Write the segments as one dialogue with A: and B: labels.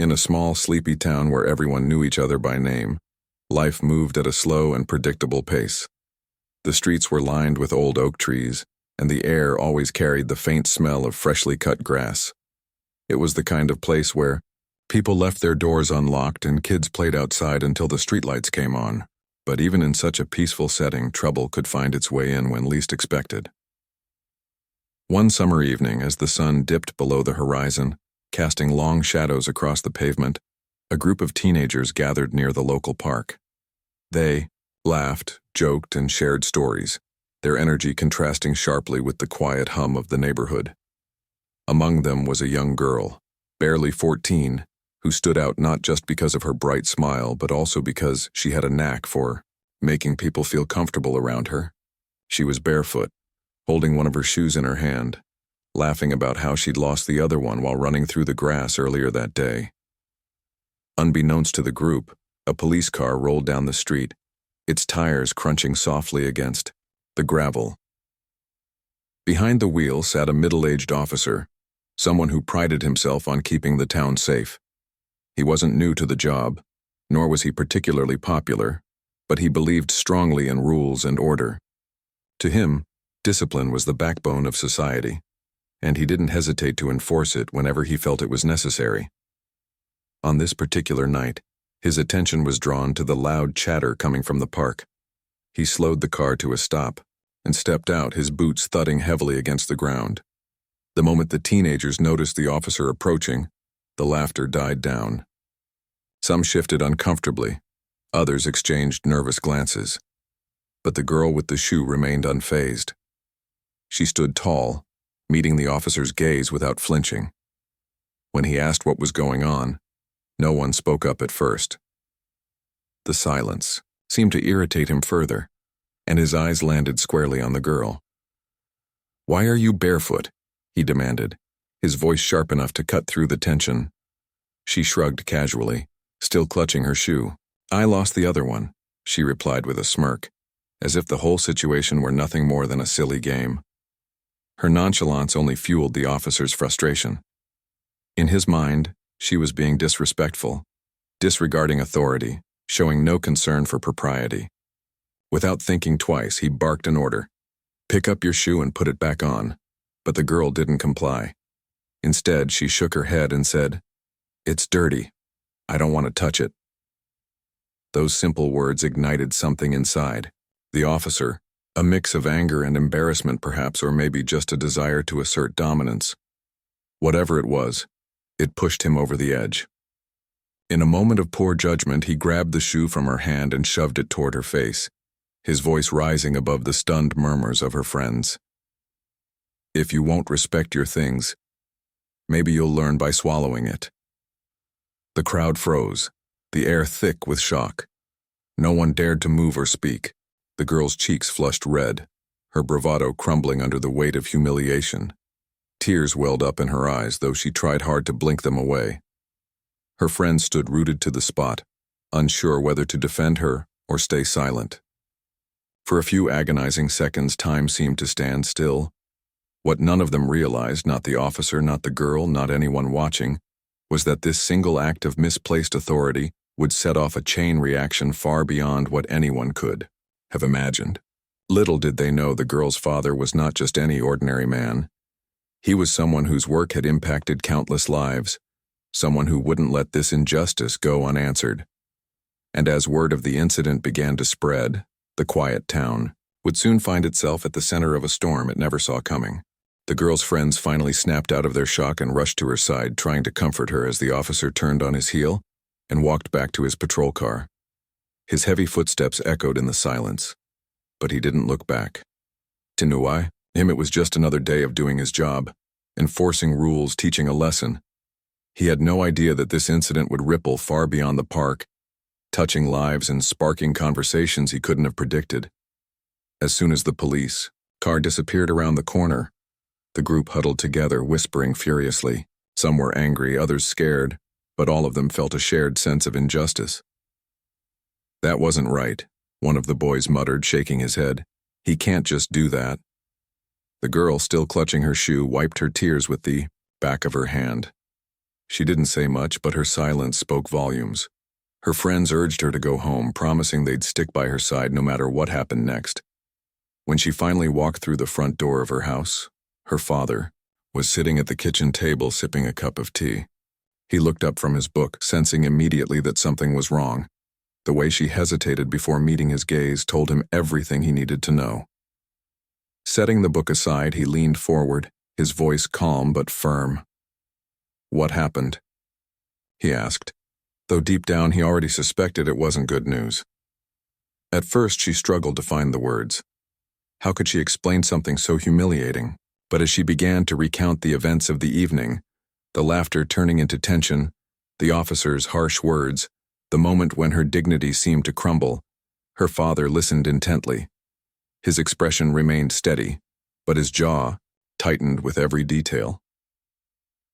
A: In a small, sleepy town where everyone knew each other by name, life moved at a slow and predictable pace. The streets were lined with old oak trees, and the air always carried the faint smell of freshly cut grass. It was the kind of place where people left their doors unlocked and kids played outside until the streetlights came on. But even in such a peaceful setting, trouble could find its way in when least expected. One summer evening, as the sun dipped below the horizon, casting long shadows across the pavement, a group of teenagers gathered near the local park. They laughed, joked, and shared stories, their energy contrasting sharply with the quiet hum of the neighborhood. Among them was a young girl, barely 14, who stood out not just because of her bright smile, but also because she had a knack for making people feel comfortable around her. She was barefoot, holding one of her shoes in her hand, laughing about how she'd lost the other one while running through the grass earlier that day. Unbeknownst to the group, a police car rolled down the street, its tires crunching softly against the gravel. Behind the wheel sat a middle-aged officer, someone who prided himself on keeping the town safe. He wasn't new to the job, nor was he particularly popular, but he believed strongly in rules and order. To him, discipline was the backbone of society, and he didn't hesitate to enforce it whenever he felt it was necessary. On this particular night, his attention was drawn to the loud chatter coming from the park. He slowed the car to a stop and stepped out, his boots thudding heavily against the ground. The moment the teenagers noticed the officer approaching, the laughter died down. Some shifted uncomfortably, others exchanged nervous glances. But the girl with the shoe remained unfazed. She stood tall, meeting the officer's gaze without flinching. When he asked what was going on, no one spoke up at first. The silence seemed to irritate him further, and his eyes landed squarely on the girl. "Why are you barefoot?" he demanded, his voice sharp enough to cut through the tension. She shrugged casually, still clutching her shoe. "I lost the other one," she replied with a smirk, as if the whole situation were nothing more than a silly game. Her nonchalance only fueled the officer's frustration. In his mind, she was being disrespectful, disregarding authority, showing no concern for propriety. Without thinking twice, he barked an order. "Pick up your shoe and put it back on." But the girl didn't comply. Instead, she shook her head and said, "It's dirty. I don't want to touch it." Those simple words ignited something inside. The officer, a mix of anger and embarrassment perhaps, or maybe just a desire to assert dominance. Whatever it was, it pushed him over the edge. In a moment of poor judgment, he grabbed the shoe from her hand and shoved it toward her face, his voice rising above the stunned murmurs of her friends. "If you won't respect your things, maybe you'll learn by swallowing it." The crowd froze, the air thick with shock. No one dared to move or speak. The girl's cheeks flushed red, her bravado crumbling under the weight of humiliation. Tears welled up in her eyes, though she tried hard to blink them away. Her friends stood rooted to the spot, unsure whether to defend her or stay silent. For a few agonizing seconds, time seemed to stand still. What none of them realized, not the officer, not the girl, not anyone watching, was that this single act of misplaced authority would set off a chain reaction far beyond what anyone could have imagined. Little did they know the girl's father was not just any ordinary man. He was someone whose work had impacted countless lives, someone who wouldn't let this injustice go unanswered. And as word of the incident began to spread, the quiet town would soon find itself at the center of a storm it never saw coming. The girl's friends finally snapped out of their shock and rushed to her side, trying to comfort her as the officer turned on his heel and walked back to his patrol car. His heavy footsteps echoed in the silence, but he didn't look back. To Nuai, him it was just another day of doing his job, enforcing rules, teaching a lesson. He had no idea that this incident would ripple far beyond the park, touching lives and sparking conversations he couldn't have predicted. As soon as the police car disappeared around the corner, the group huddled together, whispering furiously. Some were angry, others scared, but all of them felt a shared sense of injustice. "That wasn't right," one of the boys muttered, shaking his head. "He can't just do that." The girl, still clutching her shoe, wiped her tears with the back of her hand. She didn't say much, but her silence spoke volumes. Her friends urged her to go home, promising they'd stick by her side no matter what happened next. When she finally walked through the front door of her house, her father was sitting at the kitchen table sipping a cup of tea. He looked up from his book, sensing immediately that something was wrong. The way she hesitated before meeting his gaze told him everything he needed to know. Setting the book aside, he leaned forward, his voice calm but firm. "What happened?" he asked, though deep down he already suspected it wasn't good news. At first, she struggled to find the words. How could she explain something so humiliating? But as she began to recount the events of the evening, the laughter turning into tension, the officer's harsh words, the moment when her dignity seemed to crumble, her father listened intently. His expression remained steady, but his jaw tightened with every detail.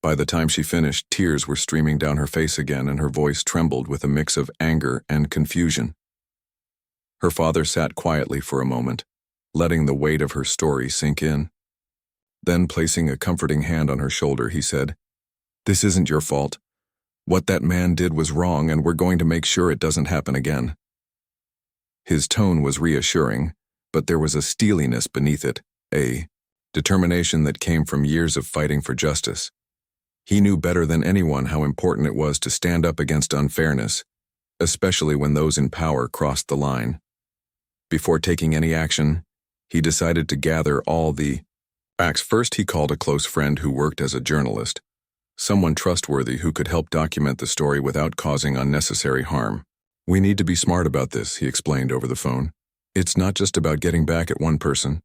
A: By the time she finished, tears were streaming down her face again and her voice trembled with a mix of anger and confusion. Her father sat quietly for a moment, letting the weight of her story sink in. Then, placing a comforting hand on her shoulder, he said, "This isn't your fault. What that man did was wrong, and we're going to make sure it doesn't happen again." His tone was reassuring, but there was a steeliness beneath it, a determination that came from years of fighting for justice. He knew better than anyone how important it was to stand up against unfairness, especially when those in power crossed the line. Before taking any action, he decided to gather all the facts. First, he called a close friend who worked as a journalist, someone trustworthy who could help document the story without causing unnecessary harm. "We need to be smart about this," he explained over the phone. "It's not just about getting back at one person.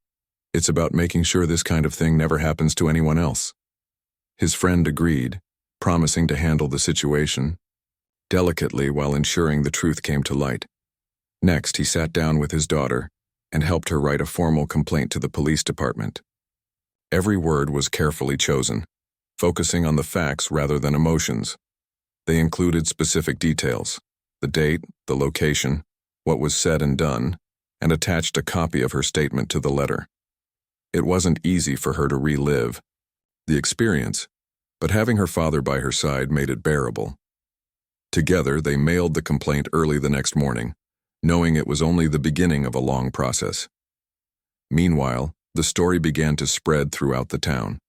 A: It's about making sure this kind of thing never happens to anyone else." His friend agreed, promising to handle the situation delicately while ensuring the truth came to light. Next, he sat down with his daughter and helped her write a formal complaint to the police department. Every word was carefully chosen, focusing on the facts rather than emotions. They included specific details, the date, the location, what was said and done, and attached a copy of her statement to the letter. It wasn't easy for her to relive the experience, but having her father by her side made it bearable. Together, they mailed the complaint early the next morning, knowing it was only the beginning of a long process. Meanwhile, the story began to spread throughout the town.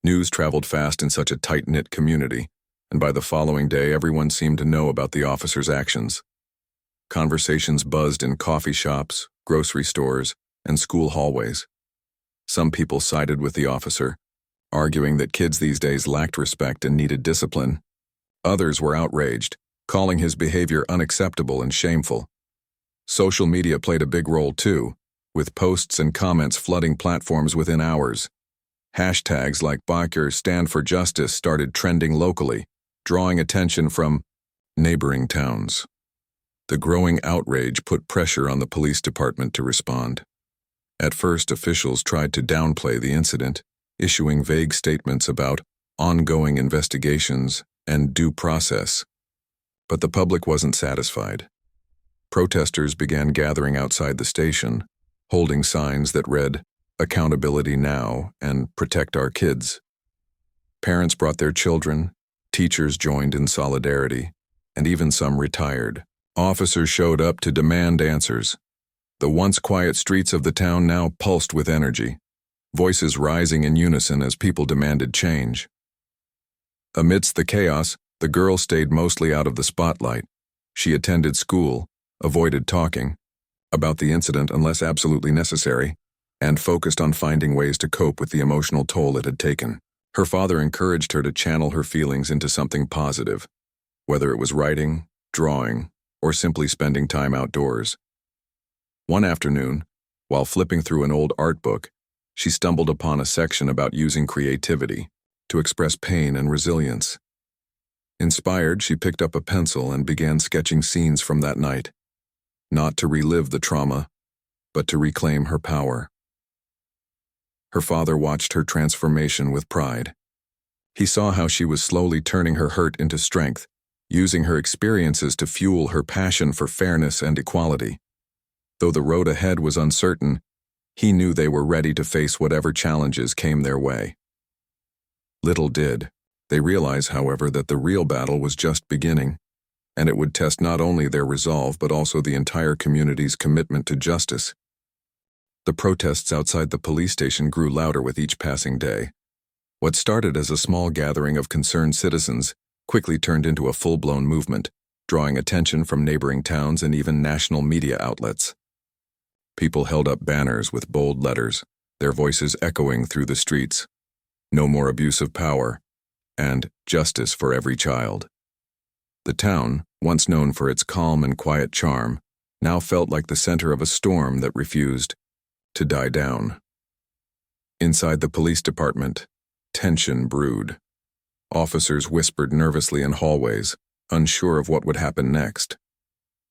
A: News traveled fast in such a tight-knit community, and by the following day everyone seemed to know about the officer's actions. Conversations buzzed in coffee shops, grocery stores, and school hallways. Some people sided with the officer, arguing that kids these days lacked respect and needed discipline. Others were outraged, calling his behavior unacceptable and shameful. Social media played a big role too, with posts and comments flooding platforms within hours. Hashtags like Bikers Stand for Justice started trending locally, drawing attention from neighboring towns. The growing outrage put pressure on the police department to respond. At first, officials tried to downplay the incident, issuing vague statements about ongoing investigations and due process. But the public wasn't satisfied. Protesters began gathering outside the station, holding signs that read, "Accountability now" and "Protect our kids." Parents brought their children, teachers joined in solidarity, and even some retired. Officers showed up to demand answers. The once quiet streets of the town now pulsed with energy, voices rising in unison as people demanded change. Amidst the chaos, the girl stayed mostly out of the spotlight. She attended school, avoided talking about the incident unless absolutely necessary, and focused on finding ways to cope with the emotional toll it had taken. Her father encouraged her to channel her feelings into something positive, whether it was writing, drawing, or simply spending time outdoors. One afternoon, while flipping through an old art book, she stumbled upon a section about using creativity to express pain and resilience. Inspired, she picked up a pencil and began sketching scenes from that night, not to relive the trauma, but to reclaim her power. Her father watched her transformation with pride. He saw how she was slowly turning her hurt into strength, using her experiences to fuel her passion for fairness and equality. Though the road ahead was uncertain, he knew they were ready to face whatever challenges came their way. Little did They realize, however, that the real battle was just beginning, and it would test not only their resolve but also the entire community's commitment to justice. The protests outside the police station grew louder with each passing day. What started as a small gathering of concerned citizens quickly turned into a full-blown movement, drawing attention from neighboring towns and even national media outlets. People held up banners with bold letters, their voices echoing through the streets. No more abuse of power, and justice for every child. The town, once known for its calm and quiet charm, now felt like the center of a storm that refused to die down. Inside the police department, tension brewed. Officers whispered nervously in hallways, unsure of what would happen next.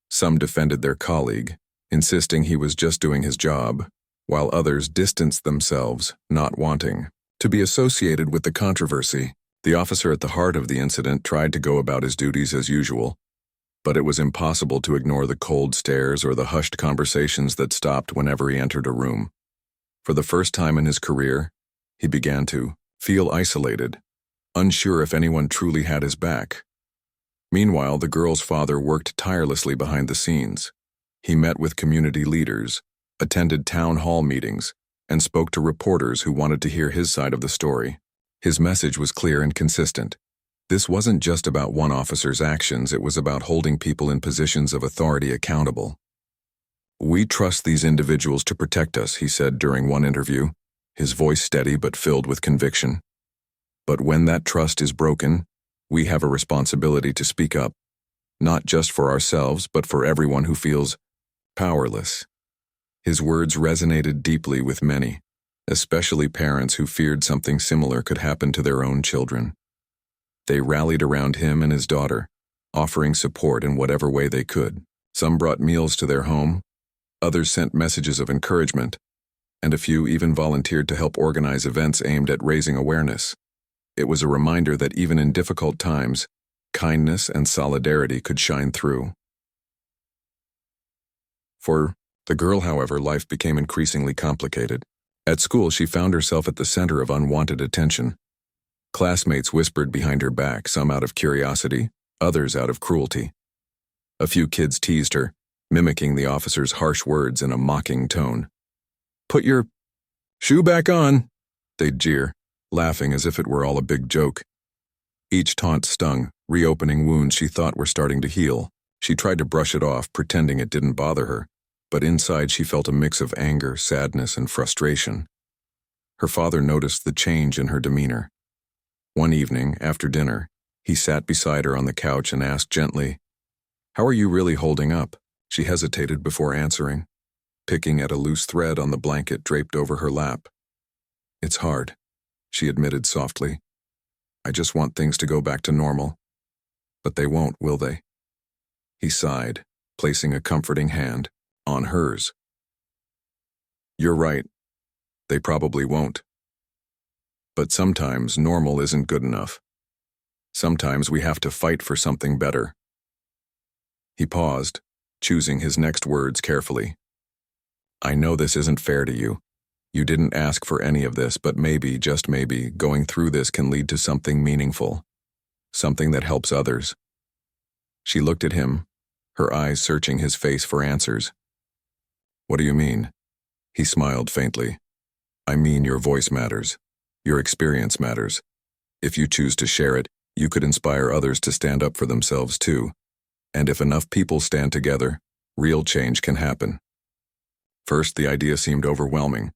A: Some defended their colleague, insisting he was just doing his job, while others distanced themselves, not wanting to be associated with the controversy. The officer at the heart of the incident tried to go about his duties as usual, but it was impossible to ignore the cold stares or the hushed conversations that stopped whenever he entered a room. For the first time in his career, he began to feel isolated, unsure if anyone truly had his back. Meanwhile, the girl's father worked tirelessly behind the scenes. He met with community leaders, attended town hall meetings, and spoke to reporters who wanted to hear his side of the story. His message was clear and consistent. This wasn't just about one officer's actions, it was about holding people in positions of authority accountable. "We trust these individuals to protect us," he said during one interview, his voice steady but filled with conviction. "But when that trust is broken, we have a responsibility to speak up, not just for ourselves, but for everyone who feels powerless." His words resonated deeply with many, especially parents who feared something similar could happen to their own children. They rallied around him and his daughter, offering support in whatever way they could. Some brought meals to their home, others sent messages of encouragement, and a few even volunteered to help organize events aimed at raising awareness. It was a reminder that even in difficult times, kindness and solidarity could shine through. For the girl, however, life became increasingly complicated. At school, she found herself at the center of unwanted attention. Classmates whispered behind her back, some out of curiosity, others out of cruelty. A few kids teased her, mimicking the officer's harsh words in a mocking tone. "Put your shoe back on," they'd jeer, laughing as if it were all a big joke. Each taunt stung, reopening wounds she thought were starting to heal. She tried to brush it off, pretending it didn't bother her, but inside she felt a mix of anger, sadness, and frustration. Her father noticed the change in her demeanor. One evening, after dinner, he sat beside her on the couch and asked gently, "How are you really holding up?" She hesitated before answering, picking at a loose thread on the blanket draped over her lap. "It's hard," she admitted softly. "I just want things to go back to normal. But they won't, will they?" He sighed, placing a comforting hand on hers. "You're right. They probably won't. But sometimes normal isn't good enough. Sometimes we have to fight for something better." He paused, choosing his next words carefully. "I know this isn't fair to you. You didn't ask for any of this, but maybe, just maybe, going through this can lead to something meaningful. Something that helps others." She looked at him, her eyes searching his face for answers. "What do you mean?" He smiled faintly. "I mean your voice matters. Your experience matters. If you choose to share it, you could inspire others to stand up for themselves too. And if enough people stand together, real change can happen." First, the idea seemed overwhelming.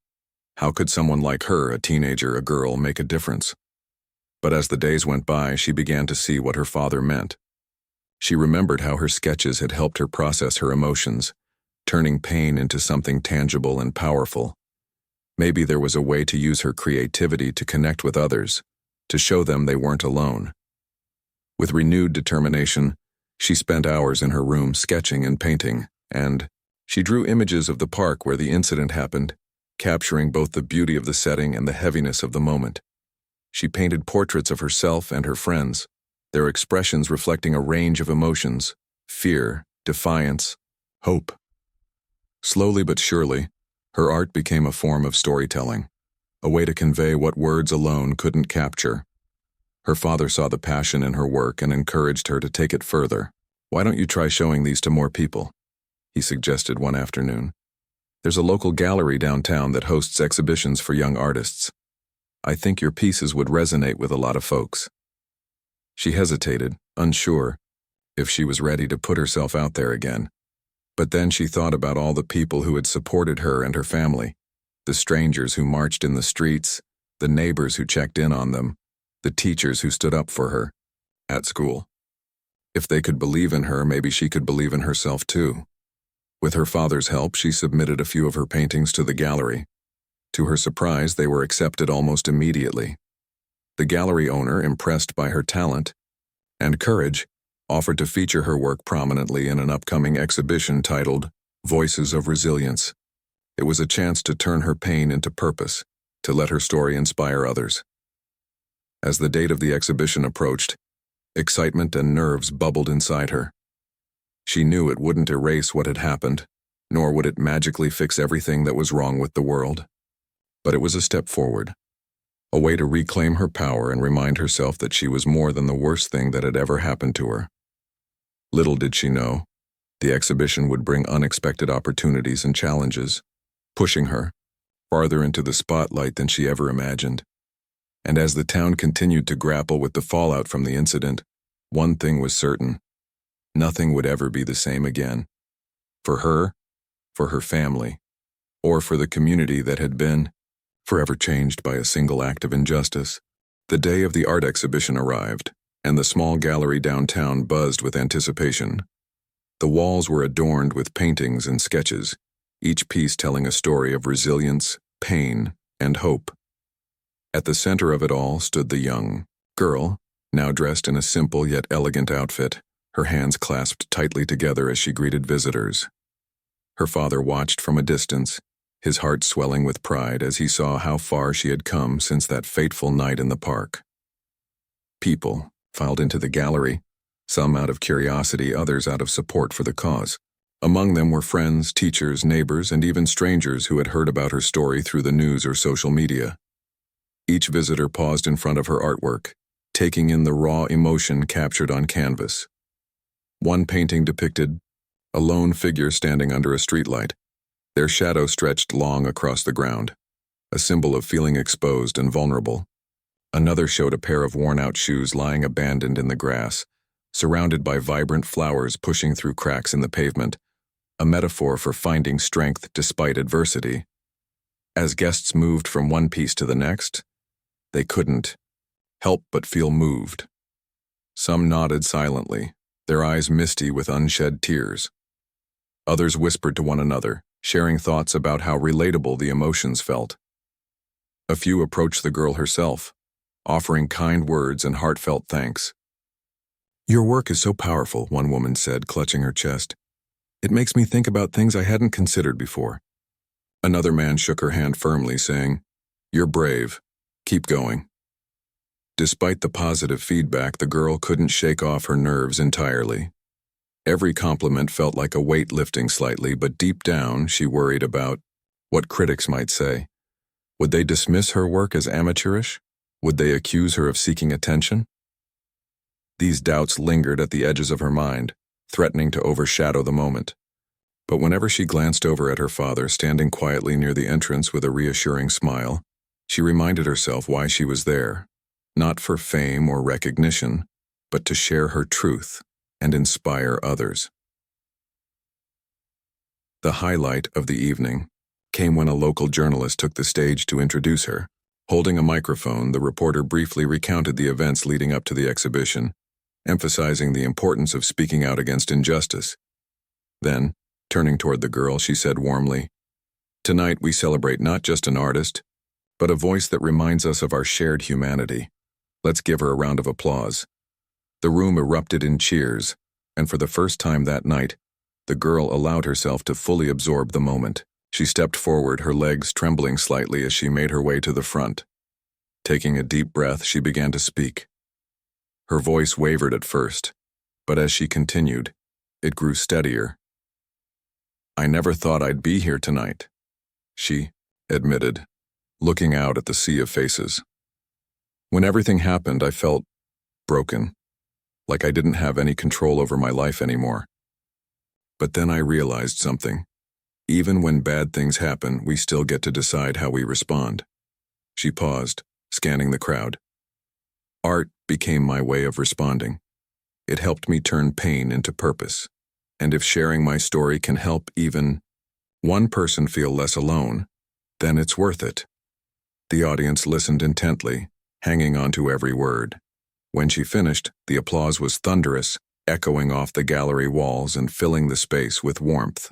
A: How could someone like her, a teenager, a girl, make a difference? But as the days went by, she began to see what her father meant. She remembered how her sketches had helped her process her emotions, turning pain into something tangible and powerful. Maybe there was a way to use her creativity to connect with others, to show them they weren't alone. With renewed determination, she spent hours in her room sketching and painting, and she drew images of the park where the incident happened, capturing both the beauty of the setting and the heaviness of the moment. She painted portraits of herself and her friends, their expressions reflecting a range of emotions: fear, defiance, hope. Slowly but surely, her art became a form of storytelling, a way to convey what words alone couldn't capture. Her father saw the passion in her work and encouraged her to take it further. "Why don't you try showing these to more people?" he suggested one afternoon. "There's a local gallery downtown that hosts exhibitions for young artists. I think your pieces would resonate with a lot of folks." She hesitated, unsure if she was ready to put herself out there again. But then she thought about all the people who had supported her and her family, the strangers who marched in the streets, the neighbors who checked in on them, the teachers who stood up for her at school. If they could believe in her, maybe she could believe in herself too. With her father's help, she submitted a few of her paintings to the gallery. To her surprise, they were accepted almost immediately. The gallery owner, impressed by her talent and courage, offered to feature her work prominently in an upcoming exhibition titled Voices of Resilience. It was a chance to turn her pain into purpose, to let her story inspire others. As the date of the exhibition approached, excitement and nerves bubbled inside her. She knew it wouldn't erase what had happened, nor would it magically fix everything that was wrong with the world. But it was a step forward, a way to reclaim her power and remind herself that she was more than the worst thing that had ever happened to her. Little did she know, the exhibition would bring unexpected opportunities and challenges, pushing her farther into the spotlight than she ever imagined. And as the town continued to grapple with the fallout from the incident, one thing was certain: nothing would ever be the same again. For her, for her family, or for the community that had been forever changed by a single act of injustice. The day of the art exhibition arrived, and the small gallery downtown buzzed with anticipation. The walls were adorned with paintings and sketches, each piece telling a story of resilience, pain, and hope. At the center of it all stood the young girl, now dressed in a simple yet elegant outfit, her hands clasped tightly together as she greeted visitors. Her father watched from a distance, his heart swelling with pride as he saw how far she had come since that fateful night in the park. People filed into the gallery, some out of curiosity, others out of support for the cause. Among them were friends, teachers, neighbors, and even strangers who had heard about her story through the news or social media. Each visitor paused in front of her artwork, taking in the raw emotion captured on canvas. One painting depicted a lone figure standing under a streetlight, their shadow stretched long across the ground, a symbol of feeling exposed and vulnerable. Another showed a pair of worn-out shoes lying abandoned in the grass, surrounded by vibrant flowers pushing through cracks in the pavement, a metaphor for finding strength despite adversity. As guests moved from one piece to the next, they couldn't help but feel moved. Some nodded silently, their eyes misty with unshed tears. Others whispered to one another, sharing thoughts about how relatable the emotions felt. A few approached the girl herself, offering kind words and heartfelt thanks. "Your work is so powerful," one woman said, clutching her chest. "It makes me think about things I hadn't considered before." Another man shook her hand firmly, saying, "You're brave. Keep going." Despite the positive feedback, the girl couldn't shake off her nerves entirely. Every compliment felt like a weight lifting slightly, but deep down she worried about what critics might say. Would they dismiss her work as amateurish? Would they accuse her of seeking attention? These doubts lingered at the edges of her mind, threatening to overshadow the moment. But whenever she glanced over at her father, standing quietly near the entrance with a reassuring smile, she reminded herself why she was there, not for fame or recognition, but to share her truth and inspire others. The highlight of the evening came when a local journalist took the stage to introduce her. Holding a microphone, the reporter briefly recounted the events leading up to the exhibition, emphasizing the importance of speaking out against injustice. Then, turning toward the girl, she said warmly, "Tonight we celebrate not just an artist, but a voice that reminds us of our shared humanity. Let's give her a round of applause." The room erupted in cheers, and for the first time that night, the girl allowed herself to fully absorb the moment. She stepped forward, her legs trembling slightly as she made her way to the front. Taking a deep breath, she began to speak. Her voice wavered at first, but as she continued, it grew steadier. "I never thought I'd be here tonight," she admitted, looking out at the sea of faces. "When everything happened, I felt broken, like I didn't have any control over my life anymore. But then I realized something. Even when bad things happen, we still get to decide how we respond. She paused, scanning the crowd. Art became my way of responding. It helped me turn pain into purpose. And if sharing my story can help even one person feel less alone, then it's worth it. The audience listened intently, hanging on to every word. When she finished, the applause was thunderous, echoing off the gallery walls and filling the space with warmth.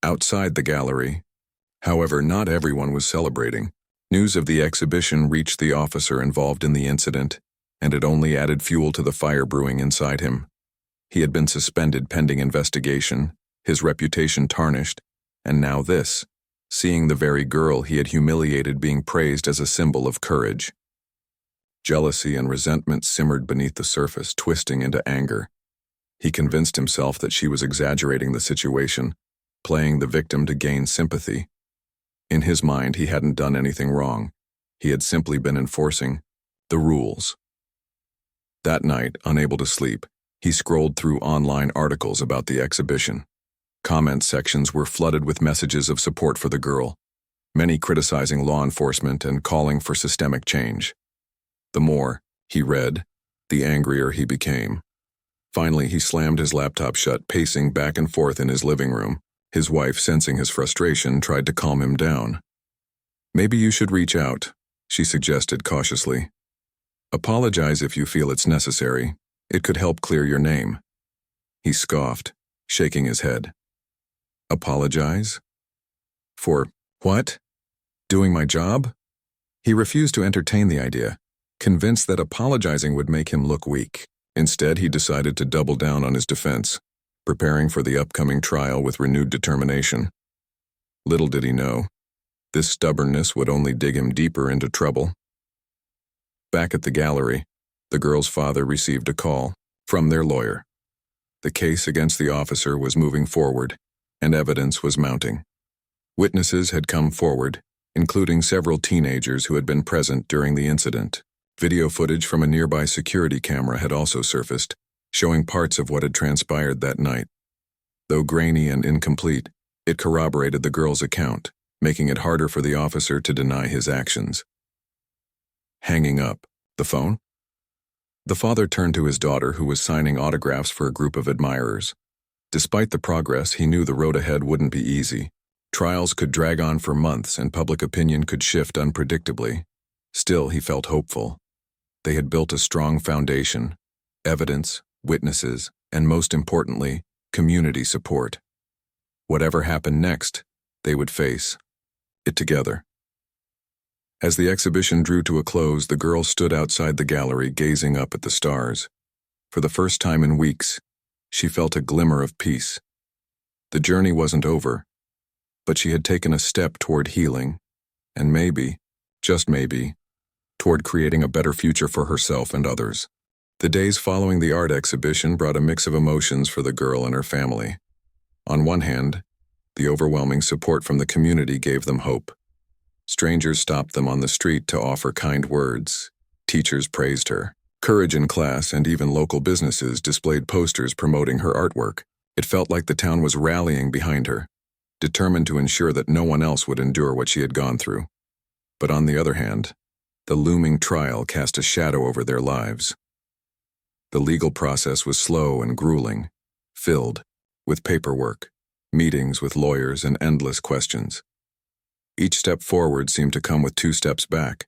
A: Outside the gallery, however, not everyone was celebrating. News of the exhibition reached the officer involved in the incident, and it only added fuel to the fire brewing inside him. He had been suspended pending investigation, his reputation tarnished, and now this, seeing the very girl he had humiliated being praised as a symbol of courage. Jealousy and resentment simmered beneath the surface, twisting into anger. He convinced himself that she was exaggerating the situation, playing the victim to gain sympathy. In his mind, he hadn't done anything wrong. He had simply been enforcing the rules. That night, unable to sleep, he scrolled through online articles about the exhibition. Comment sections were flooded with messages of support for the girl, many criticizing law enforcement and calling for systemic change. The more he read, the angrier he became. Finally, he slammed his laptop shut, pacing back and forth in his living room. His wife, sensing his frustration, tried to calm him down. "Maybe you should reach out," she suggested cautiously. "Apologize if you feel it's necessary. It could help clear your name." He scoffed, shaking his head. "Apologize? For what? Doing my job?" He refused to entertain the idea, convinced that apologizing would make him look weak. Instead, he decided to double down on his defense, preparing for the upcoming trial with renewed determination. Little did he know, this stubbornness would only dig him deeper into trouble. Back at the gallery, the girl's father received a call from their lawyer. The case against the officer was moving forward, and evidence was mounting. Witnesses had come forward, including several teenagers who had been present during the incident. Video footage from a nearby security camera had also surfaced, showing parts of what had transpired that night. Though grainy and incomplete, it corroborated the girl's account, making it harder for the officer to deny his actions. Hanging up the phone, the father turned to his daughter, who was signing autographs for a group of admirers. Despite the progress, he knew the road ahead wouldn't be easy. Trials could drag on for months and public opinion could shift unpredictably. Still, he felt hopeful. They had built a strong foundation: evidence, witnesses, and most importantly, community support. Whatever happened next, they would face it together. As the exhibition drew to a close, the girl stood outside the gallery, gazing up at the stars. For the first time in weeks, she felt a glimmer of peace. The journey wasn't over, but she had taken a step toward healing, and maybe, just maybe, toward creating a better future for herself and others. The days following the art exhibition brought a mix of emotions for the girl and her family. On one hand, the overwhelming support from the community gave them hope. Strangers stopped them on the street to offer kind words. Teachers praised her courage in class, and even local businesses displayed posters promoting her artwork. It felt like the town was rallying behind her, determined to ensure that no one else would endure what she had gone through. But on the other hand, the looming trial cast a shadow over their lives. The legal process was slow and grueling, filled with paperwork, meetings with lawyers, and endless questions. Each step forward seemed to come with 2 steps back.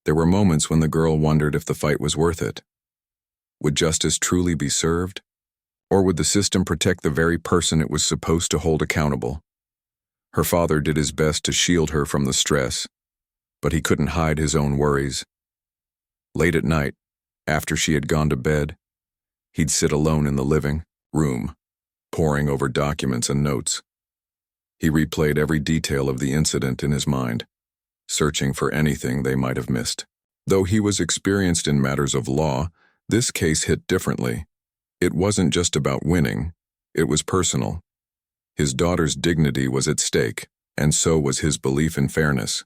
A: There were moments when the girl wondered if the fight was worth it. Would justice truly be served? Or would the system protect the very person it was supposed to hold accountable? Her father did his best to shield her from the stress, but he couldn't hide his own worries. Late at night, after she had gone to bed, he'd sit alone in the living room, poring over documents and notes. He replayed every detail of the incident in his mind, searching for anything they might have missed. Though he was experienced in matters of law, this case hit differently. It wasn't just about winning, it was personal. His daughter's dignity was at stake, and so was his belief in fairness.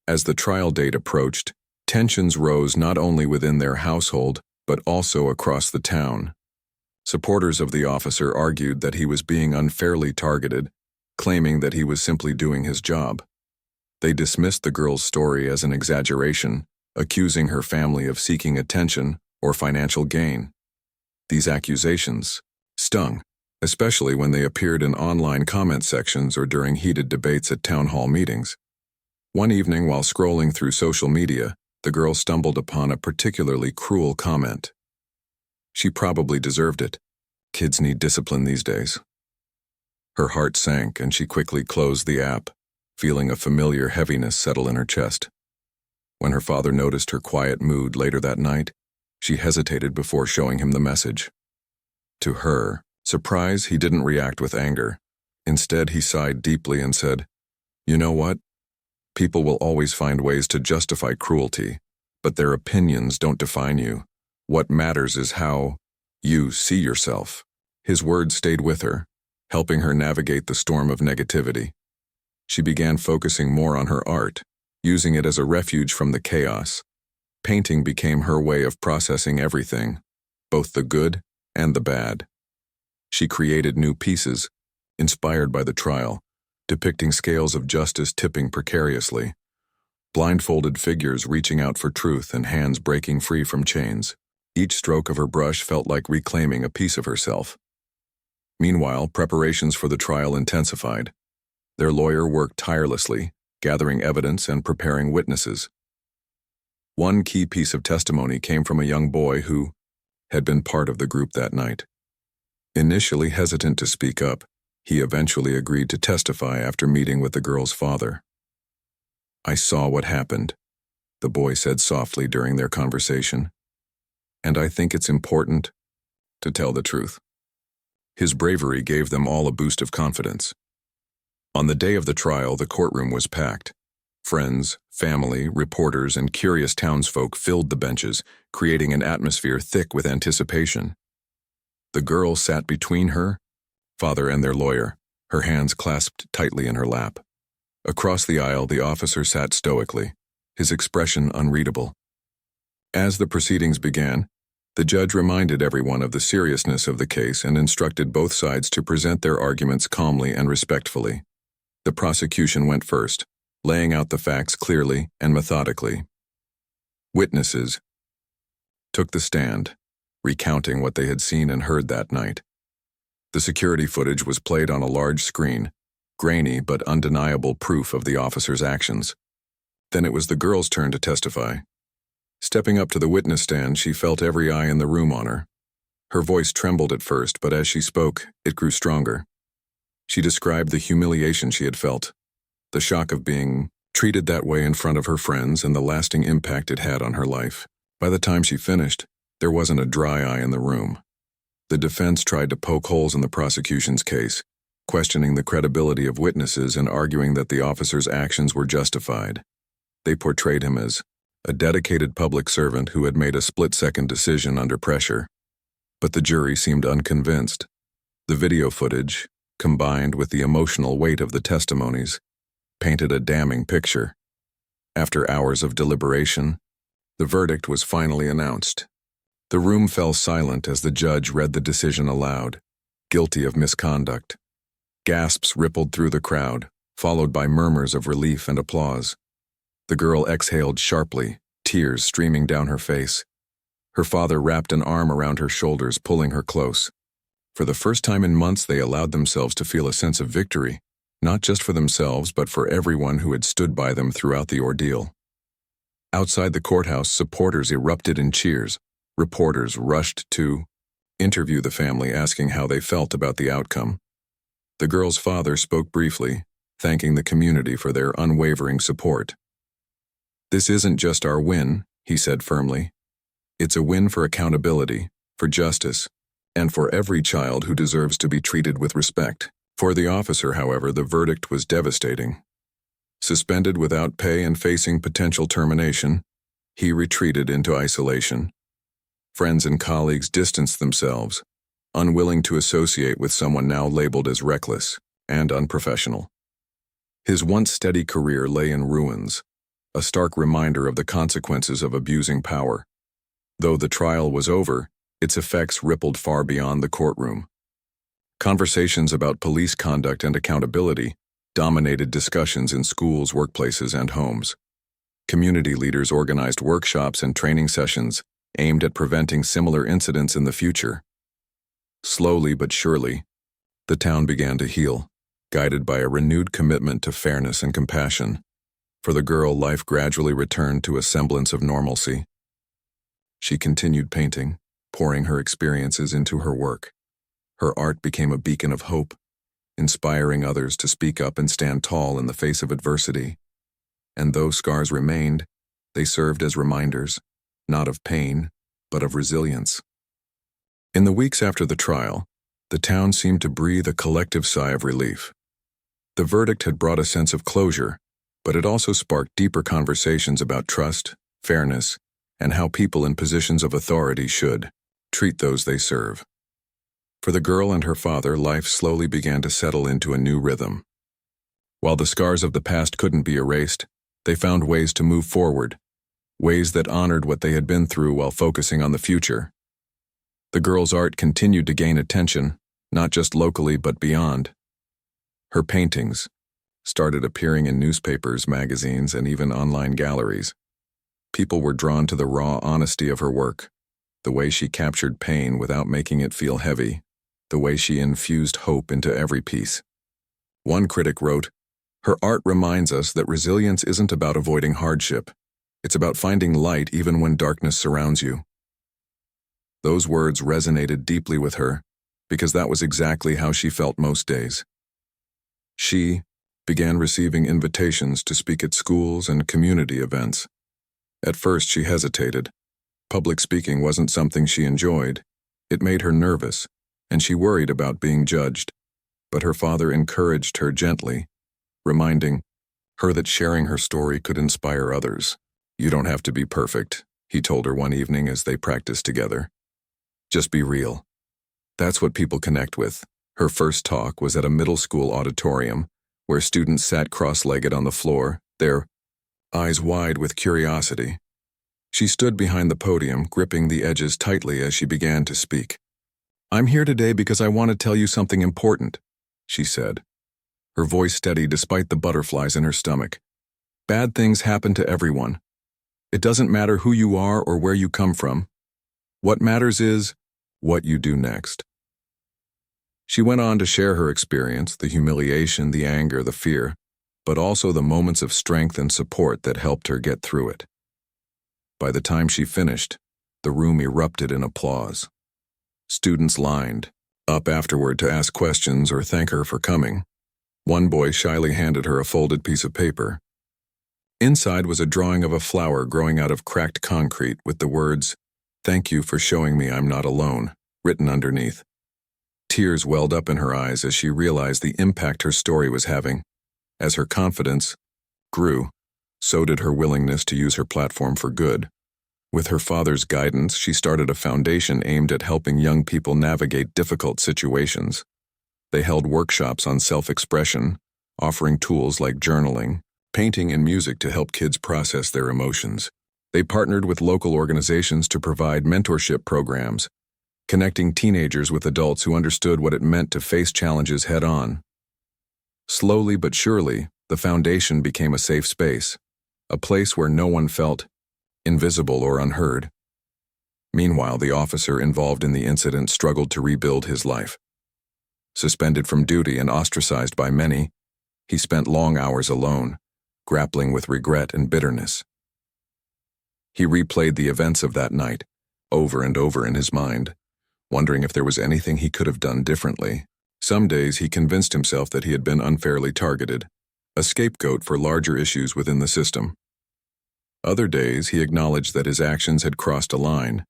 A: As the trial date approached, Tensions rose not only within their household, but also across the town. Supporters of the officer argued that he was being unfairly targeted, claiming that he was simply doing his job. They dismissed the girl's story as an exaggeration, accusing her family of seeking attention or financial gain. These accusations stung, especially when they appeared in online comment sections or during heated debates at town hall meetings. One evening, while scrolling through social media, the girl stumbled upon a particularly cruel comment. She probably deserved it. Kids need discipline these days. Her heart sank and she quickly closed the app, feeling a familiar heaviness settle in her chest. When her father noticed her quiet mood later that night, she hesitated before showing him the message. To her surprise, he didn't react with anger. Instead, he sighed deeply and said, "You know what? People will always find ways to justify cruelty, but their opinions don't define you. What matters is how you see yourself." His words stayed with her, helping her navigate the storm of negativity. She began focusing more on her art, using it as a refuge from the chaos. Painting became her way of processing everything, both the good and the bad. She created new pieces, inspired by the trial, depicting scales of justice tipping precariously, blindfolded figures reaching out for truth and hands breaking free from chains. Each stroke of her brush felt like reclaiming a piece of herself. Meanwhile, preparations for the trial intensified. Their lawyer worked tirelessly, gathering evidence and preparing witnesses. One key piece of testimony came from a young boy who had been part of the group that night. Initially hesitant to speak up, he eventually agreed to testify after meeting with the girl's father. "I saw what happened," the boy said softly during their conversation, "and I think it's important to tell the truth." His bravery gave them all a boost of confidence. On the day of the trial, the courtroom was packed. Friends, family, reporters, and curious townsfolk filled the benches, creating an atmosphere thick with anticipation. The girl sat between her father and their lawyer, her hands clasped tightly in her lap. Across the aisle, the officer sat stoically, his expression unreadable. As the proceedings began, the judge reminded everyone of the seriousness of the case and instructed both sides to present their arguments calmly and respectfully. The prosecution went first, laying out the facts clearly and methodically. Witnesses took the stand, recounting what they had seen and heard that night. The security footage was played on a large screen, grainy but undeniable proof of the officer's actions. Then it was the girl's turn to testify. Stepping up to the witness stand, she felt every eye in the room on her. Her voice trembled at first, but as she spoke, it grew stronger. She described the humiliation she had felt, the shock of being treated that way in front of her friends, and the lasting impact it had on her life. By the time she finished, there wasn't a dry eye in the room. The defense tried to poke holes in the prosecution's case, questioning the credibility of witnesses and arguing that the officer's actions were justified. They portrayed him as a dedicated public servant who had made a split-second decision under pressure. But the jury seemed unconvinced. The video footage, combined with the emotional weight of the testimonies, painted a damning picture. After hours of deliberation, the verdict was finally announced. The room fell silent as the judge read the decision aloud, guilty of misconduct. Gasps rippled through the crowd, followed by murmurs of relief and applause. The girl exhaled sharply, tears streaming down her face. Her father wrapped an arm around her shoulders, pulling her close. For the first time in months, they allowed themselves to feel a sense of victory, not just for themselves, but for everyone who had stood by them throughout the ordeal. Outside the courthouse, supporters erupted in cheers. Reporters rushed to interview the family, asking how they felt about the outcome. The girl's father spoke briefly, thanking the community for their unwavering support. "This isn't just our win," he said firmly. "It's a win for accountability, for justice, and for every child who deserves to be treated with respect." For the officer, however, the verdict was devastating. Suspended without pay and facing potential termination, he retreated into isolation. Friends and colleagues distanced themselves, unwilling to associate with someone now labeled as reckless and unprofessional. His once steady career lay in ruins, a stark reminder of the consequences of abusing power. Though the trial was over, its effects rippled far beyond the courtroom. Conversations about police conduct and accountability dominated discussions in schools, workplaces, and homes. Community leaders organized workshops and training sessions aimed at preventing similar incidents in the future. Slowly but surely, the town began to heal, guided by a renewed commitment to fairness and compassion. For the girl, life gradually returned to a semblance of normalcy. She continued painting, pouring her experiences into her work. Her art became a beacon of hope, inspiring others to speak up and stand tall in the face of adversity. And though scars remained, they served as reminders, not of pain, but of resilience. In the weeks after the trial, the town seemed to breathe a collective sigh of relief. The verdict had brought a sense of closure, but it also sparked deeper conversations about trust, fairness, and how people in positions of authority should treat those they serve. For the girl and her father, life slowly began to settle into a new rhythm. While the scars of the past couldn't be erased, they found ways to move forward, ways that honored what they had been through while focusing on the future. The girl's art continued to gain attention, not just locally but beyond. Her paintings started appearing in newspapers, magazines, and even online galleries. People were drawn to the raw honesty of her work, the way she captured pain without making it feel heavy, the way she infused hope into every piece. One critic wrote, "Her art reminds us that resilience isn't about avoiding hardship. It's about finding light even when darkness surrounds you." Those words resonated deeply with her, because that was exactly how she felt most days. She began receiving invitations to speak at schools and community events. At first she hesitated. Public speaking wasn't something she enjoyed. It made her nervous, and she worried about being judged. But her father encouraged her gently, reminding her that sharing her story could inspire others. "You don't have to be perfect," he told her one evening as they practiced together. "Just be real." That's what people connect with. Her first talk was at a middle school auditorium, where students sat cross-legged on the floor, their eyes wide with curiosity. She stood behind the podium, gripping the edges tightly as she began to speak. "I'm here today because I want to tell you something important," she said, her voice steady despite the butterflies in her stomach. "Bad things happen to everyone. It doesn't matter who you are or where you come from. What matters is what you do next." She went on to share her experience, the humiliation, the anger, the fear, but also the moments of strength and support that helped her get through it. By the time she finished, the room erupted in applause. Students lined up afterward to ask questions or thank her for coming. One boy shyly handed her a folded piece of paper. Inside was a drawing of a flower growing out of cracked concrete with the words, "Thank you for showing me I'm not alone," written underneath. Tears welled up in her eyes as she realized the impact her story was having. As her confidence grew, so did her willingness to use her platform for good. With her father's guidance, she started a foundation aimed at helping young people navigate difficult situations. They held workshops on self-expression, offering tools like journaling, painting, and music to help kids process their emotions. They partnered with local organizations to provide mentorship programs, connecting teenagers with adults who understood what it meant to face challenges head-on. Slowly but surely, the foundation became a safe space, a place where no one felt invisible or unheard. Meanwhile, the officer involved in the incident struggled to rebuild his life. Suspended from duty and ostracized by many, he spent long hours alone, grappling with regret and bitterness. He replayed the events of that night, over and over in his mind, wondering if there was anything he could have done differently. Some days he convinced himself that he had been unfairly targeted, a scapegoat for larger issues within the system. Other days he acknowledged that his actions had crossed a line.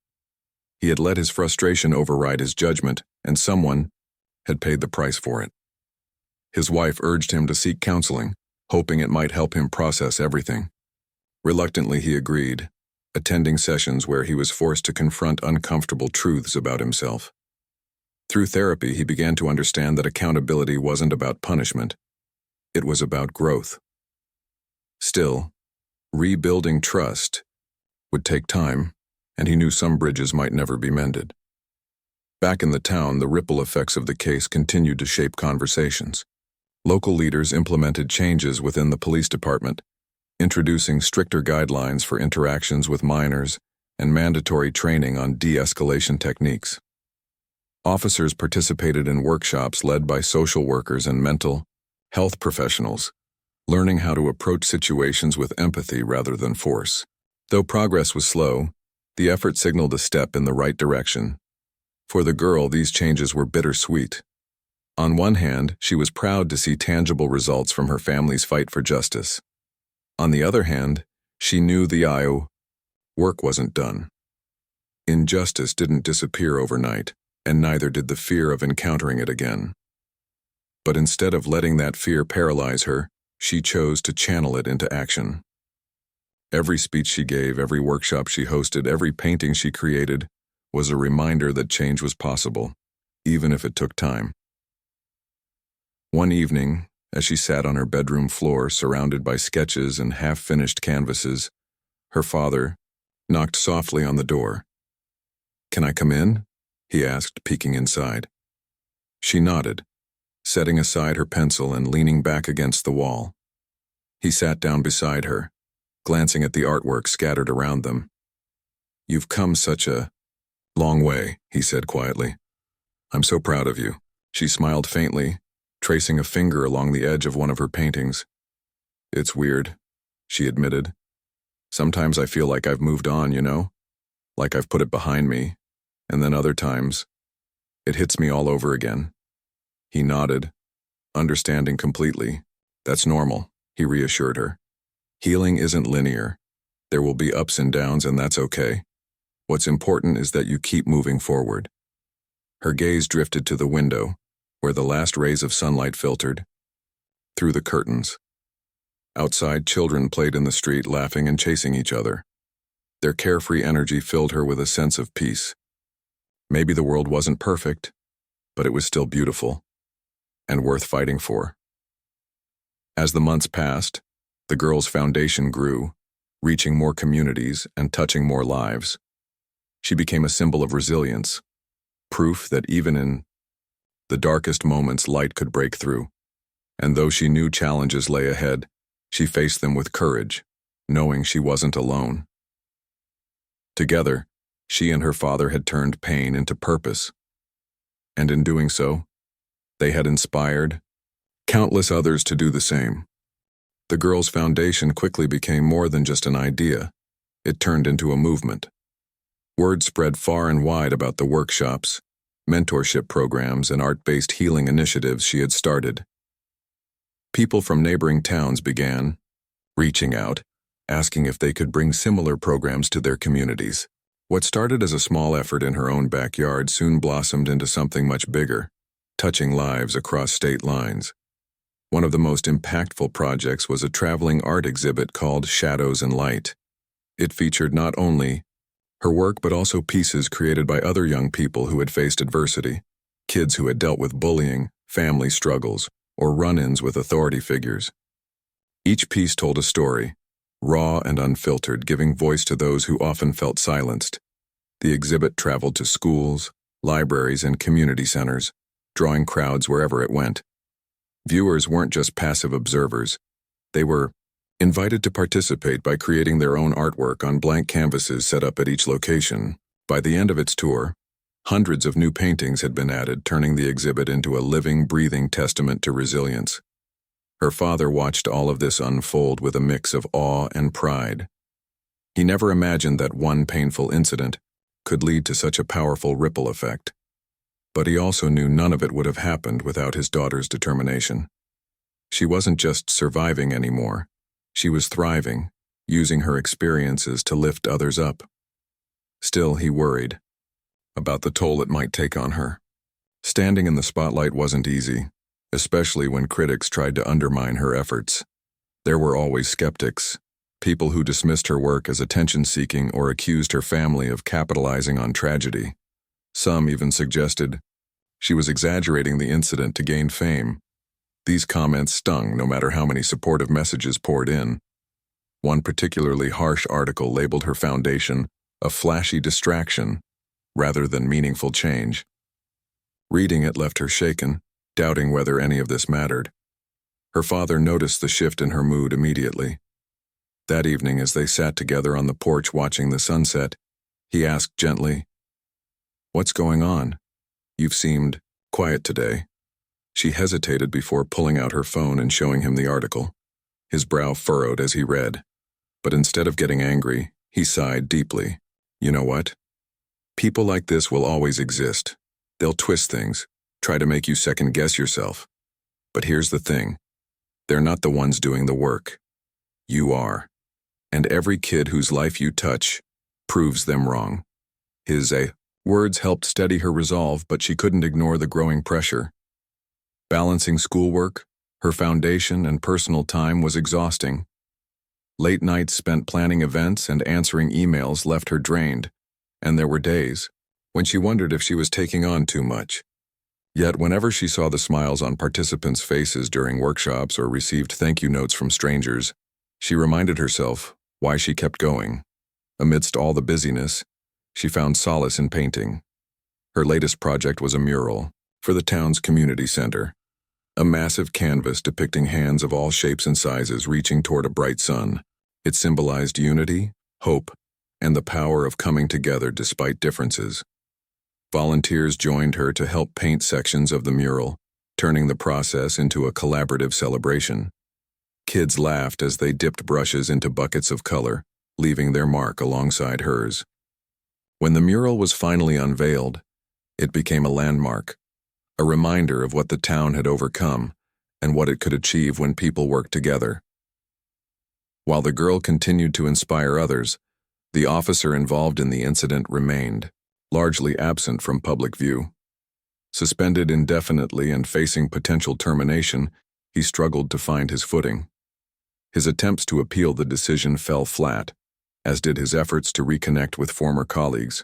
A: He had let his frustration override his judgment, and someone had paid the price for it. His wife urged him to seek counseling, hoping it might help him process everything. Reluctantly he agreed, attending sessions where he was forced to confront uncomfortable truths about himself. Through therapy, he began to understand that accountability wasn't about punishment. It was about growth. Still, Rebuilding trust would take time, and he knew some bridges might never be mended. Back in the town, the ripple effects of the case continued to shape conversations. Local leaders implemented changes within the police department, introducing stricter guidelines for interactions with minors and mandatory training on de-escalation techniques. Officers participated in workshops led by social workers and mental health professionals, learning how to approach situations with empathy rather than force. Though progress was slow, the effort signaled a step in the right direction. For the girl, these changes were bittersweet. On one hand, she was proud to see tangible results from her family's fight for justice. On the other hand, she knew the work wasn't done. Injustice didn't disappear overnight, and neither did the fear of encountering it again. But instead of letting that fear paralyze her, she chose to channel it into action. Every speech she gave, every workshop she hosted, every painting she created was a reminder that change was possible, even if it took time. One evening, as she sat on her bedroom floor surrounded by sketches and half-finished canvases, her father knocked softly on the door. "Can I come in?" he asked, peeking inside. She nodded, setting aside her pencil and leaning back against the wall. He sat down beside her, glancing at the artwork scattered around them. "You've come such a long way," he said quietly. "I'm so proud of you." She smiled faintly, tracing a finger along the edge of one of her paintings. "It's weird," she admitted. "Sometimes I feel like I've moved on, like I've put it behind me, and then other times, it hits me all over again." He nodded, understanding completely. "That's normal," he reassured her. "Healing isn't linear. There will be ups and downs, and that's okay. What's important is that you keep moving forward." Her gaze drifted to the window, where the last rays of sunlight filtered through the curtains. Outside, children played in the street, laughing and chasing each other. Their carefree energy filled her with a sense of peace. Maybe the world wasn't perfect, but it was still beautiful and worth fighting for. As the months passed, the girl's foundation grew, reaching more communities and touching more lives. She became a symbol of resilience, proof that even in the darkest moments light could break through. And though she knew challenges lay ahead, she faced them with courage, knowing she wasn't alone. Together, she and her father had turned pain into purpose. And in doing so, they had inspired countless others to do the same. The girl's foundation quickly became more than just an idea. It turned into a movement. Word spread far and wide about the workshops, mentorship programs, and art-based healing initiatives she had started. People from neighboring towns began reaching out, asking if they could bring similar programs to their communities. What started as a small effort in her own backyard soon blossomed into something much bigger, touching lives across state lines. One of the most impactful projects was a traveling art exhibit called Shadows and Light. It featured not only her work but also pieces created by other young people who had faced adversity, kids who had dealt with bullying, family struggles, or run-ins with authority figures. Each piece told a story, raw and unfiltered, giving voice to those who often felt silenced. The exhibit traveled to schools, libraries, and community centers, drawing crowds wherever it went. Viewers weren't just passive observers. They were invited to participate by creating their own artwork on blank canvases set up at each location. By the end of its tour, hundreds of new paintings had been added, turning the exhibit into a living, breathing testament to resilience. Her father watched all of this unfold with a mix of awe and pride. He never imagined that one painful incident could lead to such a powerful ripple effect. But he also knew none of it would have happened without his daughter's determination. She wasn't just surviving anymore. She was thriving, using her experiences to lift others up. Still, he worried about the toll it might take on her. Standing in the spotlight wasn't easy, especially when critics tried to undermine her efforts. There were always skeptics, people who dismissed her work as attention-seeking or accused her family of capitalizing on tragedy. Some even suggested she was exaggerating the incident to gain fame. These comments stung no matter how many supportive messages poured in. One particularly harsh article labeled her foundation a flashy distraction rather than meaningful change. Reading it left her shaken, doubting whether any of this mattered. Her father noticed the shift in her mood immediately. That evening, as they sat together on the porch watching the sunset, he asked gently, "What's going on? You've seemed quiet today." She hesitated before pulling out her phone and showing him the article. His brow furrowed as he read. But instead of getting angry, he sighed deeply. "You know what? People like this will always exist. They'll twist things, try to make you second-guess yourself. But here's the thing. They're not the ones doing the work. You are. And every kid whose life you touch proves them wrong." His words helped steady her resolve, but she couldn't ignore the growing pressure. Balancing schoolwork, her foundation, and personal time was exhausting. Late nights spent planning events and answering emails left her drained, and there were days when she wondered if she was taking on too much. Yet whenever she saw the smiles on participants' faces during workshops or received thank you notes from strangers, she reminded herself why she kept going. Amidst all the busyness, she found solace in painting. Her latest project was a mural for the town's community center, a massive canvas depicting hands of all shapes and sizes reaching toward a bright sun. It symbolized unity, hope, and the power of coming together despite differences. Volunteers joined her to help paint sections of the mural, turning the process into a collaborative celebration. Kids laughed as they dipped brushes into buckets of color, leaving their mark alongside hers. When the mural was finally unveiled, it became a landmark, a reminder of what the town had overcome and what it could achieve when people worked together. While the girl continued to inspire others, the officer involved in the incident remained, largely absent from public view. Suspended indefinitely and facing potential termination, he struggled to find his footing. His attempts to appeal the decision fell flat, as did his efforts to reconnect with former colleagues.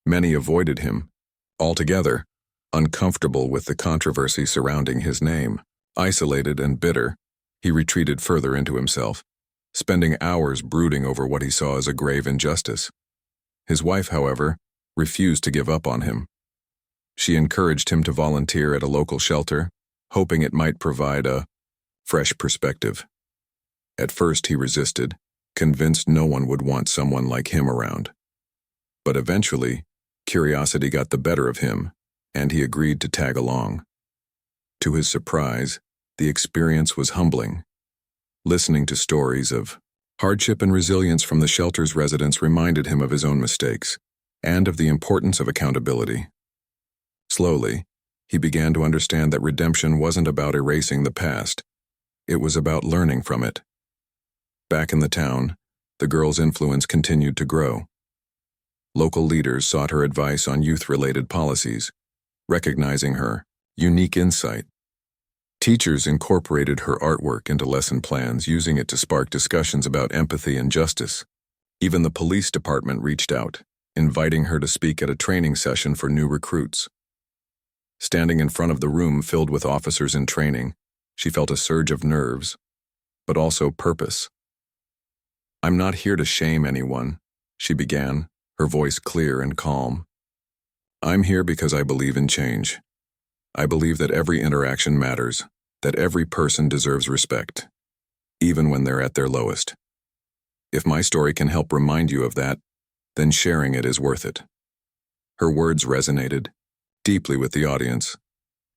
A: Many avoided him altogether, uncomfortable with the controversy surrounding his name. Isolated and bitter, he retreated further into himself, spending hours brooding over what he saw as a grave injustice. His wife, however, refused to give up on him. She encouraged him to volunteer at a local shelter, hoping it might provide a fresh perspective. At first he resisted, convinced no one would want someone like him around. But eventually, curiosity got the better of him, and he agreed to tag along. To his surprise, the experience was humbling. Listening to stories of hardship and resilience from the shelter's residents reminded him of his own mistakes and of the importance of accountability. Slowly, he began to understand that redemption wasn't about erasing the past. It was about learning from it. Back in the town, the girl's influence continued to grow. Local leaders sought her advice on youth-related policies, recognizing her unique insight. Teachers incorporated her artwork into lesson plans, using it to spark discussions about empathy and justice. Even the police department reached out, inviting her to speak at a training session for new recruits. Standing in front of the room filled with officers in training, she felt a surge of nerves, but also purpose. "I'm not here to shame anyone," she began, her voice clear and calm. "I'm here because I believe in change. I believe that every interaction matters, that every person deserves respect, even when they're at their lowest. If my story can help remind you of that, then sharing it is worth it." Her words resonated deeply with the audience.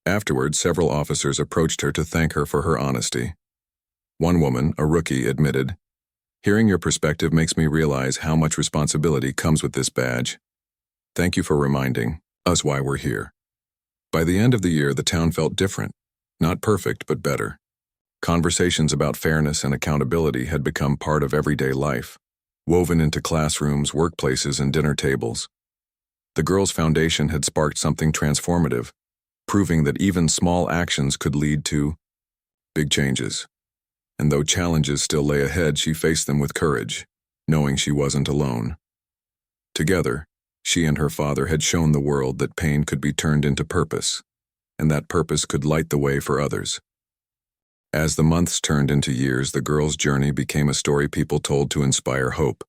A: Afterward, several officers approached her to thank her for her honesty. One woman, a rookie, admitted, "Hearing your perspective makes me realize how much responsibility comes with this badge. Thank you for reminding us why we're here." By the end of the year, the town felt different. Not perfect, but better. Conversations about fairness and accountability had become part of everyday life, woven into classrooms, workplaces, and dinner tables. The girls' foundation had sparked something transformative, proving that even small actions could lead to big changes. And though challenges still lay ahead, she faced them with courage, knowing she wasn't alone. Together, she and her father had shown the world that pain could be turned into purpose, and that purpose could light the way for others. As the months turned into years, the girl's journey became a story people told to inspire hope.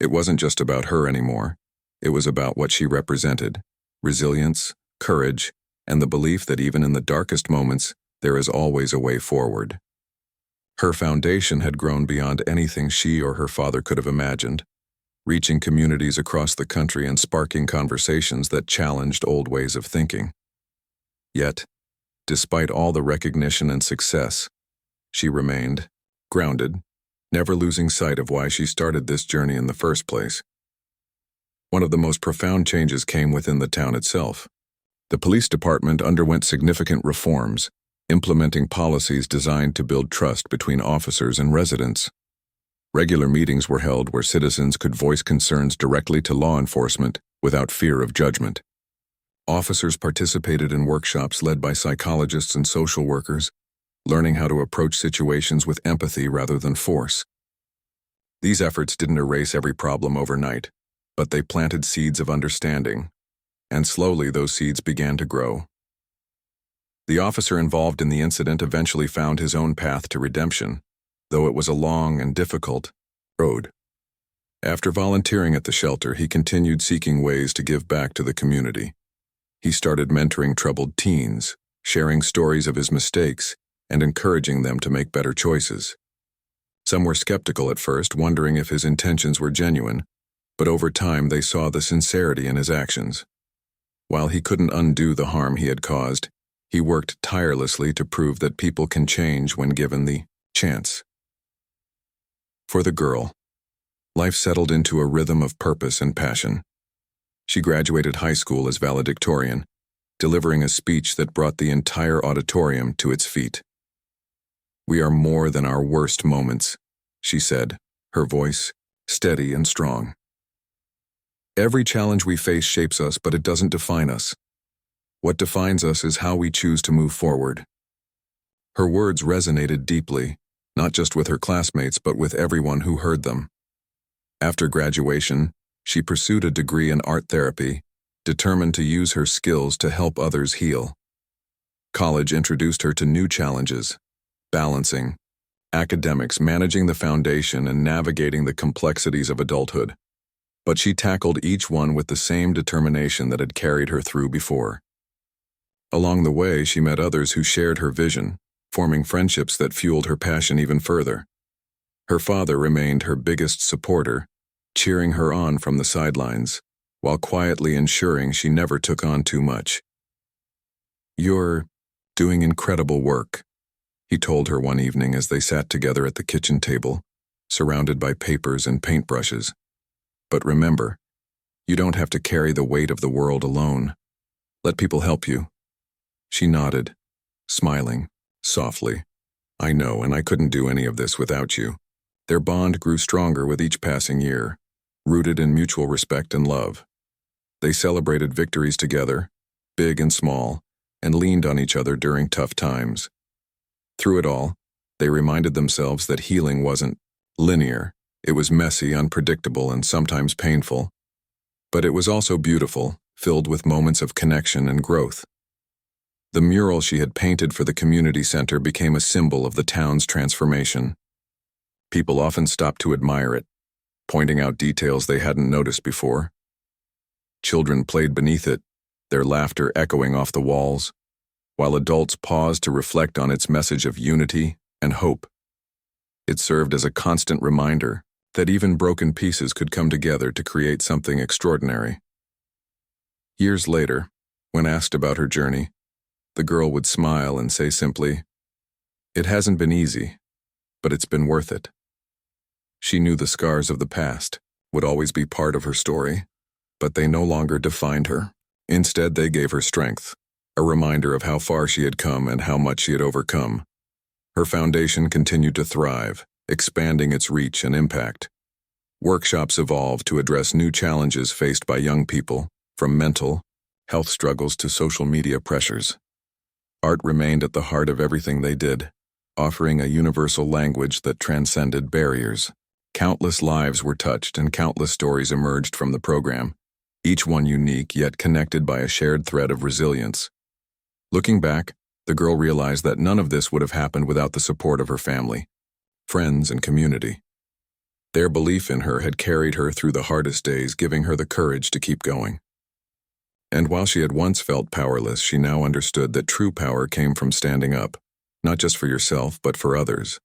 A: It wasn't just about her anymore. It was about what she represented: resilience, courage, and the belief that even in the darkest moments, there is always a way forward. Her foundation had grown beyond anything she or her father could have imagined, reaching communities across the country and sparking conversations that challenged old ways of thinking. Yet, despite all the recognition and success, she remained grounded, never losing sight of why she started this journey in the first place. One of the most profound changes came within the town itself. The police department underwent significant reforms, implementing policies designed to build trust between officers and residents. Regular meetings were held where citizens could voice concerns directly to law enforcement without fear of judgment. Officers participated in workshops led by psychologists and social workers, learning how to approach situations with empathy rather than force. These efforts didn't erase every problem overnight, but they planted seeds of understanding, and slowly those seeds began to grow. The officer involved in the incident eventually found his own path to redemption, though it was a long and difficult road. After volunteering at the shelter, he continued seeking ways to give back to the community. He started mentoring troubled teens, sharing stories of his mistakes, and encouraging them to make better choices. Some were skeptical at first, wondering if his intentions were genuine, but over time they saw the sincerity in his actions. While he couldn't undo the harm he had caused, he worked tirelessly to prove that people can change when given the chance. For the girl, life settled into a rhythm of purpose and passion. She graduated high school as valedictorian, delivering a speech that brought the entire auditorium to its feet. "We are more than our worst moments," she said, her voice steady and strong. "Every challenge we face shapes us, but it doesn't define us. What defines us is how we choose to move forward." Her words resonated deeply, not just with her classmates but with everyone who heard them. After graduation, she pursued a degree in art therapy, determined to use her skills to help others heal. College introduced her to new challenges: balancing academics, managing the foundation, and navigating the complexities of adulthood. But she tackled each one with the same determination that had carried her through before. Along the way, she met others who shared her vision, forming friendships that fueled her passion even further. Her father remained her biggest supporter, cheering her on from the sidelines, while quietly ensuring she never took on too much. "You're doing incredible work," he told her one evening as they sat together at the kitchen table, surrounded by papers and paintbrushes. "But remember, you don't have to carry the weight of the world alone. Let people help you." She nodded, smiling softly. "I know, and I couldn't do any of this without you." Their bond grew stronger with each passing year, rooted in mutual respect and love. They celebrated victories together, big and small, and leaned on each other during tough times. Through it all, they reminded themselves that healing wasn't linear. It was messy, unpredictable, and sometimes painful. But it was also beautiful, filled with moments of connection and growth. The mural she had painted for the community center became a symbol of the town's transformation. People often stopped to admire it, pointing out details they hadn't noticed before. Children played beneath it, their laughter echoing off the walls, while adults paused to reflect on its message of unity and hope. It served as a constant reminder that even broken pieces could come together to create something extraordinary. Years later, when asked about her journey, the girl would smile and say simply, "It hasn't been easy, but it's been worth it." She knew the scars of the past would always be part of her story, but they no longer defined her. Instead, they gave her strength, a reminder of how far she had come and how much she had overcome. Her foundation continued to thrive, expanding its reach and impact. Workshops evolved to address new challenges faced by young people, from mental health struggles to social media pressures. Art remained at the heart of everything they did, offering a universal language that transcended barriers. Countless lives were touched and countless stories emerged from the program, each one unique yet connected by a shared thread of resilience. Looking back, The girl realized that none of this would have happened without the support of her family, friends, and community. Their belief in her had carried her through the hardest days, giving her the courage to keep going. And while she had once felt powerless, she now understood that true power came from standing up, not just for yourself, but for others.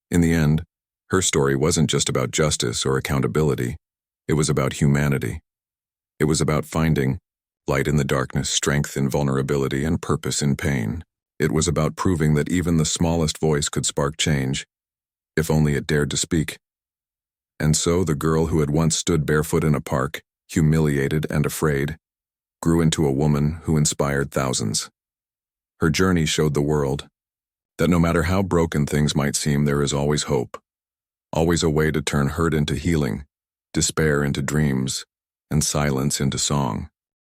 A: In the end, her story wasn't just about justice or accountability. It was about humanity. It was about finding light in the darkness, strength in vulnerability, and purpose in pain. It was about proving that even the smallest voice could spark change, if only it dared to speak. And so the girl who had once stood barefoot in a park, humiliated and afraid, grew into a woman who inspired thousands. Her journey showed the world that no matter how broken things might seem, there is always hope, always a way to turn hurt into healing, despair into dreams, and silence into song.